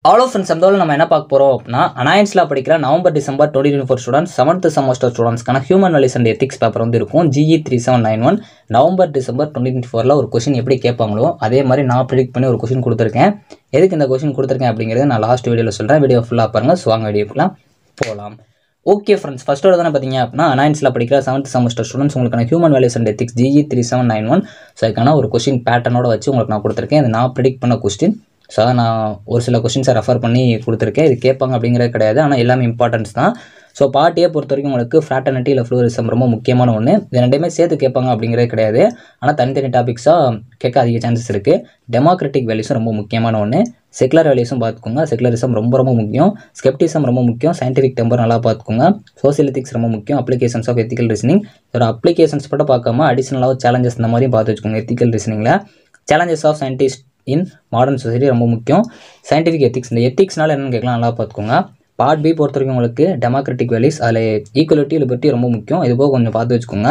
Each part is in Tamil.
ஆல் ஆஃப் ஃப்ரெண்ட்ஸ் அந்த நம்ம என்ன பார்க்க போகிறோம் அப்படின்னா அனாயன்ஸில் படிக்கிற November December 2024 students 7th semester ஸ்டூடெண்ட்ஸ்க்கான human values and ethics paper வந்து இருக்கும். GE 3791 நவம்பர் டிசம்பர் 2024 ஒரு கொஸ்டின் எப்படி கேட்பாங்களோ அதே மாதிரி நான் ப்ரிடிக்ட் பண்ணி ஒரு கொஸ்டின் கொடுத்துருக்கேன். எதுக்கு இந்த கொஸ்டின் கொடுத்துருக்கேன் அப்படிங்கிறது நான் லாஸ்ட் வீடியோவில் சொல்கிறேன். வீடியோ ஃபுல்லாக பாருங்கள். ஸோ வாங்க வீடியோக்குலாம் போகலாம். ஓகே ஃப்ரெண்ட்ஸ், ஃபஸ்ட்டோட தானே பார்த்தீங்க அப்படின்னா அனாயன்ஸில் படிக்கிற 7th செமஸ்டர் ஸ்டூடெண்ட்ஸ் உங்களுக்கான human values and ethics GE 3791 so அதுக்கான ஒரு கொஸ்டின் பேட்டர்னோட வச்சு உங்களுக்கு நான் கொடுத்துருக்கேன். இது நான் ப்ரிடிக்ட் பண்ண கொஸ்டின். ஸோ அதை நான் ஒரு சில கொஸ்டின்ஸை ரெஃபர் பண்ணி கொடுத்துருக்கேன். இது கேட்பாங்க அப்படிங்கிறது கிடையாது, ஆனால் எல்லாமே இம்பார்ட்டன்ஸ் தான். ஸோ பார்ட்டியை பொறுத்த வரைக்கும் உங்களுக்கு ஃப்ராட்டர்னிட்டி இல்லை ஃப்ளூரிசம் ரொம்ப முக்கியமான ஒன்று. இது ரெண்டுமே சேர்த்து கேட்பாங்க அப்படிங்கிறது கிடையாது, ஆனால் தனித்தனி டாபிக்ஸாக கேட்க அதிக சான்சஸ் இருக்குது. டெமோக்ராட்டிக் வேல்யூஸும் ரொம்ப முக்கியமான ஒன்று. செக்குலர் வேல்யூஸும் பார்த்துக்கோங்க. செக்குலரிசம் ரொம்ப முக்கியம். ஸ்கெப்டிசம் ரொம்ப முக்கியம். சயின்டிஃபிக் டெம்பர் நல்லா பார்த்துக்கோங்க. சோசியல் எத்திக்ஸ் ரொம்ப முக்கியம். அப்ளிகேஷன்ஸ் ஆஃப் எத்திக்கல் ரீசனிங் இதோட அப்ளிகேஷன்ஸ் மட்டும் பார்க்காம அடிஷனலாக சேலஞ்சஸ் இந்த மாதிரியும் பார்த்து வச்சுக்கோங்க. எத்திக்கல் ரீசனிங்கில் challenges of scientist in modern society ரொம்ப முக்கியம். சயின்டிஃபிக் எத்திக்ஸ், இந்த எத்திக்ஸ்னால என்னென்னு கேட்கலாம், நல்லா பார்த்துக்கோங்க. பார்ட் பி பொறுத்த வரைக்கும் உங்களுக்கு டெமோக்ராட்டிக் வேல்யூஸ், அதில் ஈக்குவலிட்டி லிபர்ட்டி ரொம்ப முக்கியம். இது போக கொஞ்சம் பார்த்து வச்சுக்கோங்க.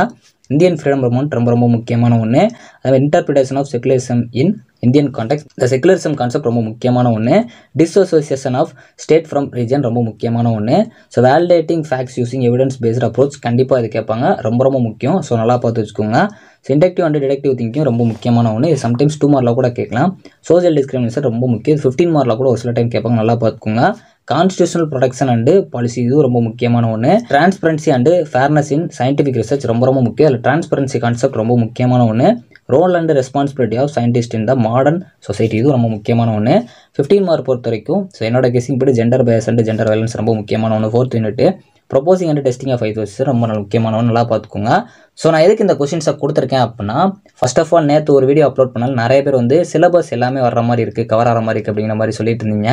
இந்தியன் ஃப்ரீடம் மூவ்மெண்ட் ரொம்ப முக்கியமான ஒன்று. அதாவது interpretation of secularism in Indian context, இந்த செக்குலரிசம் கான்செப்ட் ரொம்ப முக்கியமான ஒன்று. Disassociation of state from religion ரொம்ப முக்கியமான ஒன்று. So validating facts using evidence based approach கண்டிப்பாக இது கேட்பாங்க, ரொம்ப முக்கியம். ஸோ நல்லா பார்த்து வச்சுக்கோங்க. So inductive and deductive thinking ரொம்ப முக்கியமான ஒன்று. இது சம்டைம்ஸ் 2 மார்க்கில் கூட கேட்கலாம். சோஷியல் டிஸ்கிரிமினேஷன் ரொம்ப முக்கியம். 15 மார்க்கில் கூட ஒரு சில டைம் கேட்பாங்க, நல்லா பார்த்துக்கோங்க. கான்ஸ்டியூஷனல் ப்ரொடெக்ஷன் அண்டு பாலிசி இது ரொம்ப முக்கியமான ஒன்று. Transparency and fairness in scientific research ரொம்ப முக்கியம். அதில் டிரான்ஸ்பரன்சி கான்செப்ட் ரொம்ப முக்கியமான ஒன்று. Role and responsibility of scientist in the modern society இது ரொம்ப முக்கியமான ஒன்று. 15 மார்க் பொறுத்த வரைக்கும் ஸோ என்னோட கெஸிங் படி gender bias and gender violence ரொம்ப முக்கியமான ஒன்று. 4th unit proposing and testing of hypothesis ரொம்ப முக்கியமான ஒன்று, நல்லா பார்த்துக்கோங்க. ஸோ நான் எதுக்கு இந்த கொஸ்டின்ஸை கொடுத்துருக்கேன் அப்படின்னா, ஃபர்ஸ்ட் ஆஃப் ஆல் நேற்று ஒரு வீடியோ அப்லோட் பண்ணாலும் நிறைய பேர் வந்து சிலபஸ் எல்லாமே வர்ற மாதிரி இருக்குது, கவர் ஆகிற மாதிரி இருக்குது அப்படிங்கிற மாதிரி சொல்லிட்டு இருந்தீங்க.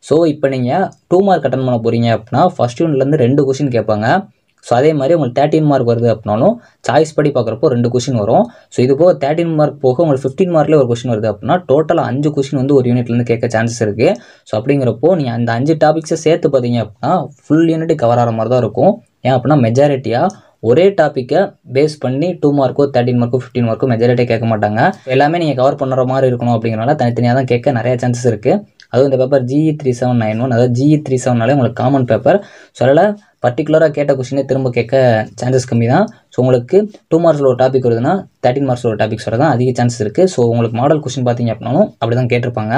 ஸோ இப்போ நீங்கள் 2 மார்க் அட்டன் பண்ண போகிறீங்க அப்படின்னா ஃபஸ்ட் யூனிட்லேருந்து 2 கொஸ்டின் கேட்பாங்க. ஸோ அதே மாதிரி உங்களுக்கு 13 மார்க் வருது அப்படின்னாலும் சாய்ஸ் படி பார்க்குறப்போ 2 கொஸ்டின் வரும். ஸோ இது போக 13 மார்க் போக உங்களுக்கு 15 மார்க்லேயே ஒரு கொஸ்டின் வருது அப்படின்னா டோட்டலாக 5 கொஸ்டின் வந்து ஒரு யூனிட்லேருந்து கேட்க சான்சஸ் இருக்குது. ஸோ அப்படிங்கிறப்போ நீங்கள் அந்த 5 டாபிக்ஸை சேர்த்து பார்த்தீங்க அப்படின்னா ஃபுல் யூனிட் கவர் ஆகிற மாதிரி தான் இருக்கும். ஏன் அப்படின்னா மெஜாரிட்டியாக ஒரே டாப்பிக்கை பேஸ் பண்ணி 2 மார்க்கோ 13 மார்க்கோ 15 மார்க்கோ மெஜாரிட்டியாக கேட்க மாட்டாங்க. எல்லாமே நீங்கள் கவர் பண்ணுற மாதிரி இருக்கணும் அப்படிங்கிறனால தனித்தனியாக தான் கேட்க நிறைய சான்சஸ் இருக்குது. அதுவும் இந்த பேப்பர் GE 3791, அதாவது GE 37 உங்களுக்கு காமன் பேப்பர். ஸோ அதில் பர்டிகுலராக கேட்ட கொஸ்டினே திரும்ப கேட்க சான்சஸ் கம்மி தான். ஸோ உங்களுக்கு 2 மார்க்ஸில் ஒரு டாபிக் வருதுன்னா 13 மார்க்ஸில் ஒரு டாபிக்ஸ் வர தான் அதிக சான்சஸ் இருக்குது. ஸோ உங்களுக்கு மாடல் கொஸ்டின் பார்த்தீங்க அப்படின்னாலும் அப்படி தான் கேட்டிருப்பாங்க.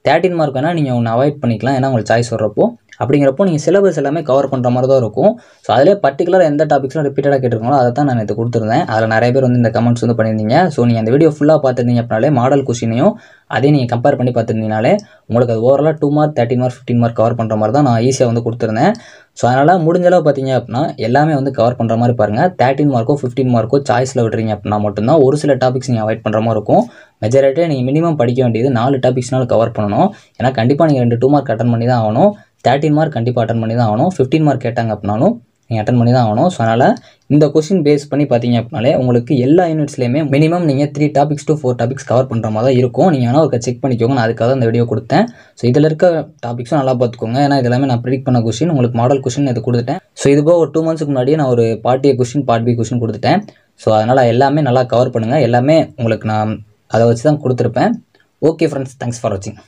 13 மார்க் வேணால் நீங்கள் ஒன்று அவாய்ட் பண்ணிக்கலாம், ஏன்னா உங்களுக்கு சாய்ஸ் வர்றப்போ. அப்படிங்கிறப்போ நீங்கள் சிலபஸ் எல்லாமே கவர் பண்ணுற மாதிரி தான் இருக்கும். ஸோ அதிலே பர்டிகுலராக எந்த டாபிக்ஸ்லாம் ரிப்பீட்டடாக கேட்டிருக்கோங்களோ அதை தான் நான் இது கொடுத்துருந்தேன். அதில் நிறைய பேர் வந்து இந்த கமெண்ட்ஸ் வந்து பண்ணியிருந்தீங்க. ஸோ நீங்கள் அந்த வீடியோ ஃபுல்லாக பார்த்துருந்தீங்க அப்படின்னாலே மாடல் கொஸ்டினையும் அதையும் நீங்கள் கம்பேர் பண்ணி பார்த்துருந்தீங்கனாலே உங்களுக்கு அது ஓவராலாக 2 மார்க் 13 மார்க் 15 மார்க் கவர் பண்ணுற மாதிரி தான் நான் ஈஸியாக வந்து கொடுத்துருந்தேன். ஸோ அதனால் முடிஞ்சளவு பார்த்தீங்க அப்படின்னா எல்லாமே வந்து கவர் பண்ணுற மாதிரி பாருங்கள். 13 மார்க்கோ 15 மார்க்கோ சாய்ஸில் விட்டுறீங்க அப்படின்னா மட்டும்தான் ஒரு சில டாபிக்ஸ் நீங்கள் அவாய்ட் பண்ணுற மாதிரி இருக்கும். மெஜாரிட்டியாக நீங்கள் மினிமம் படிக்க வேண்டியது 4 டாபிக்ஸ்னாலும் கவர் பண்ணணும். ஏன்னா கண்டிப்பாக நீங்கள் 2 மார்க் அட்டன் பண்ணி தான் ஆகணும். 13 மார்க் கண்டிப்பாக அட்டன் பண்ணி தான் ஆகணும். 15 மார்க் கேட்டாங்க அப்படின்னாலும் நீங்கள் அட்டன் பண்ணி தான் ஆகணும். ஸோ அதனால் இந்த கொஸ்டின் பேஸ் பண்ணி பார்த்தீங்க அப்படின்னாலே உங்களுக்கு எல்லா யூனிட்ஸ்லேயுமே மினிமம் நீங்கள் 3 டாபிக்ஸ் to 4 டாபிக்ஸ் கவர் பண்ணுற மாதிரி தான் இருக்கும். நீங்கள் வேணால் ஒரு செக் பண்ணிக்கோங்க, நான் அதுக்காக தான் இந்த வீடியோ கொடுத்தேன். ஸோ இதில் இருக்க டாபிக்ஸும் நல்லா பார்த்துக்கோங்க, ஏன்னா இதெல்லாமே நான் ப்ரிடிக்ட் பண்ண கொஸ்டின். உங்களுக்கு மாடல் கொஸ்டின் இது கொடுத்துட்டேன். ஸோ இது போக ஒரு 2 மந்த்ஸ்க்கு முன்னாடியே நான் ஒரு part A question part B question கொடுத்துட்டேன். ஸோ அதனால் எல்லாமே நல்லா கவர் பண்ணுங்கள். எல்லாமே உங்களுக்கு நான் அதை வச்சு தான் கொடுத்துருப்பேன். ஓகே ஃப்ரெண்ட்ஸ், தேங்க்ஸ் ஃபார் வாட்சிங்.